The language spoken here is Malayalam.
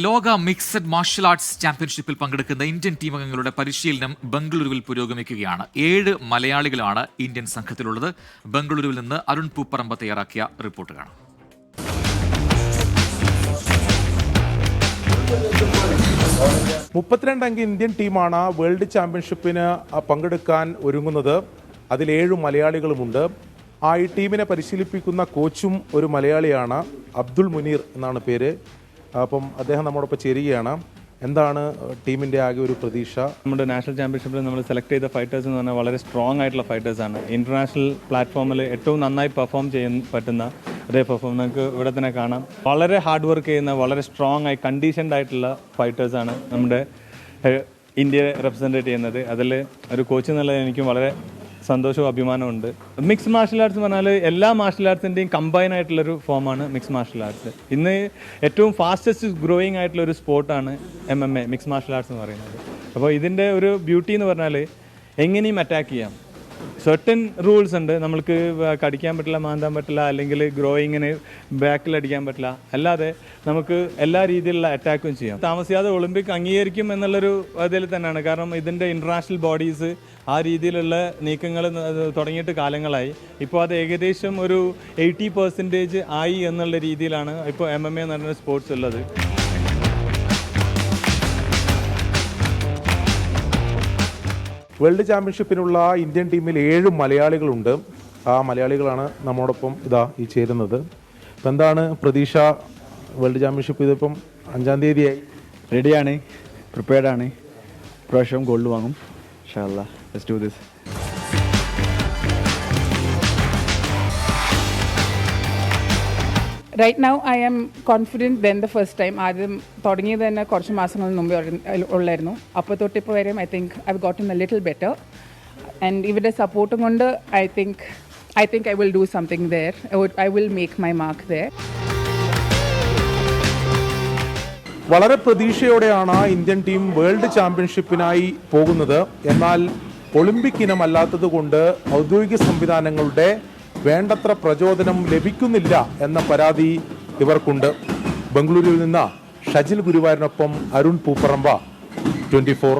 ലോക മിക്സഡ് മാർഷൽ ആർട്സ് ചാമ്പ്യൻഷിപ്പിൽ പങ്കെടുക്കുന്ന ഇന്ത്യൻ ടീം അംഗങ്ങളുടെ പരിശീലനം ബംഗളൂരുവിൽ പുരോഗമിക്കുകയാണ്. 7 മലയാളികളാണ് ഇന്ത്യൻ സംഘത്തിലുള്ളത്. ബംഗളൂരുവിൽ നിന്ന് അരുൺ പൂപ്പറമ്പ തയ്യാറാക്കിയ റിപ്പോർട്ട് കാണാം. മുപ്പത്തിരണ്ടംഗ ഇന്ത്യൻ ടീമാണ് വേൾഡ് ചാമ്പ്യൻഷിപ്പിന് പങ്കെടുക്കാൻ ഒരുങ്ങുന്നത്. അതിൽ 7 മലയാളികളുമുണ്ട്. ഈ ടീമിനെ പരിശീലിപ്പിക്കുന്ന കോച്ചും ഒരു മലയാളിയാണ്. അബ്ദുൾ മുനീർ എന്നാണ് പേര്. അപ്പം അദ്ദേഹം നമ്മോടൊപ്പം ചേരുകയാണ്. എന്താണ് ടീമിൻ്റെ ആകെ ഒരു പ്രതീക്ഷ? നമ്മുടെ നാഷണൽ ചാമ്പ്യൻഷിപ്പിൽ നമ്മൾ സെലക്ട് ചെയ്ത ഫൈറ്റേഴ്സ് എന്ന് പറഞ്ഞാൽ വളരെ സ്ട്രോങ് ആയിട്ടുള്ള ഫൈറ്റേഴ്സാണ്. ഇൻ്റർനാഷണൽ പ്ലാറ്റ്ഫോമിൽ ഏറ്റവും നന്നായി പെർഫോം ചെയ്യാൻ പറ്റുന്ന അതേ പെർഫോം നമുക്ക് ഇവിടെ തന്നെ കാണാം. വളരെ ഹാർഡ് വർക്ക് ചെയ്യുന്ന വളരെ സ്ട്രോങ് ആയി കണ്ടീഷൻഡ് ആയിട്ടുള്ള ഫൈറ്റേഴ്സാണ് നമ്മുടെ ഇന്ത്യയെ റെപ്രസെൻറ്റേറ്റ് ചെയ്യുന്നത്. അതിൽ ഒരു കോച്ച് എന്നുള്ളത് എനിക്കും വളരെ സന്തോഷവും അഭിമാനമുണ്ട്. മിക്സ് മാർഷൽ ആർട്സ് എന്ന് പറഞ്ഞാൽ എല്ലാ മാർഷൽ ആർട്സിൻ്റെയും കമ്പൈൻ ആയിട്ടുള്ളൊരു ഫോമാണ് മിക്സ് മാർഷൽ ആർട്സ്. ഇന്ന് ഏറ്റവും ഫാസ്റ്റസ്റ്റ് ഗ്രോയിങ് ആയിട്ടുള്ളൊരു സ്പോർട്ടാണ് MMA മിക്സ് മാർഷൽ ആർട്സ് എന്ന് പറയുന്നത്. അപ്പോൾ ഇതിൻ്റെ ഒരു ബ്യൂട്ടി എന്ന് പറഞ്ഞാൽ എങ്ങനെയും അറ്റാക്ക് ചെയ്യാം. സെർട്ടൻ റൂൾസ് ഉണ്ട്. നമ്മൾക്ക് കടിക്കാൻ പറ്റില്ല, മാന്താൻ പറ്റില്ല, അല്ലെങ്കിൽ ഗ്രോയിങ്ങിന് ബാക്കിൽ അടിക്കാൻ പറ്റില്ല. അല്ലാതെ നമുക്ക് എല്ലാ രീതിയിലുള്ള അറ്റാക്കും ചെയ്യാം. താമസിയാതെ ഒളിമ്പിക് അംഗീകരിക്കും എന്നുള്ളൊരു അതിൽ തന്നെയാണ്. കാരണം ഇതിൻ്റെ ഇൻ്റർനാഷണൽ ബോഡീസ് ആ രീതിയിലുള്ള നീക്കങ്ങൾ തുടങ്ങിയിട്ട് കാലങ്ങളായി. ഇപ്പോൾ അത് ഏകദേശം ഒരു 80% ആയി എന്നുള്ള രീതിയിലാണ് ഇപ്പോൾ MMA എന്ന് പറയുന്ന സ്പോർട്സ് ഉള്ളത്. വേൾഡ് ചാമ്പ്യൻഷിപ്പിനുള്ള ഇന്ത്യൻ ടീമിൽ 7 മലയാളികളുണ്ട്. ആ മലയാളികളാണ് നമ്മോടൊപ്പം ഈ ചേരുന്നത്. ഇപ്പം എന്താണ് പ്രതീക്ഷ? വേൾഡ് ചാമ്പ്യൻഷിപ്പ് ഇതിപ്പം 5-ാം തീയതിയായി. റെഡിയാണ്, പ്രിപ്പയർഡാണ്. പ്രാവശ്യം ഗോൾഡ് വാങ്ങും. ഇൻഷാ അല്ലാഹ്, let's do this. Right now I am confident than the first time. ആദ്യം തുടങ്ങിയത് തന്നെ കുറച്ച് മാസങ്ങൾക്ക് മുമ്പേ ഉള്ളായിരുന്നു. അപ്പോൾ തൊട്ടിപ്പോൾ വരെയും I think I've gotten a little better. And ഇവരുടെ സപ്പോർട്ടും കൊണ്ട് I think I will do something there. I will make my mark there. വളരെ പ്രതീക്ഷയോടെയാണ് ഇന്ത്യൻ ടീം വേൾഡ് ചാമ്പ്യൻഷിപ്പിനായി പോകുന്നത്. എന്നാൽ ഒളിമ്പിക് ഇനമല്ലാത്തത് കൊണ്ട് ഔദ്യോഗിക സംവിധാനങ്ങളുടെ വേണ്ടത്ര പ്രചോദനം ലഭിക്കുന്നില്ല എന്ന പരാതി ഇവർക്കുണ്ട്. ബംഗളൂരുവിൽ നിന്ന് ഷജിൽ ഗുരുവായൂരിനൊപ്പം അരുൺ പൂപ്പറമ്പ, 24.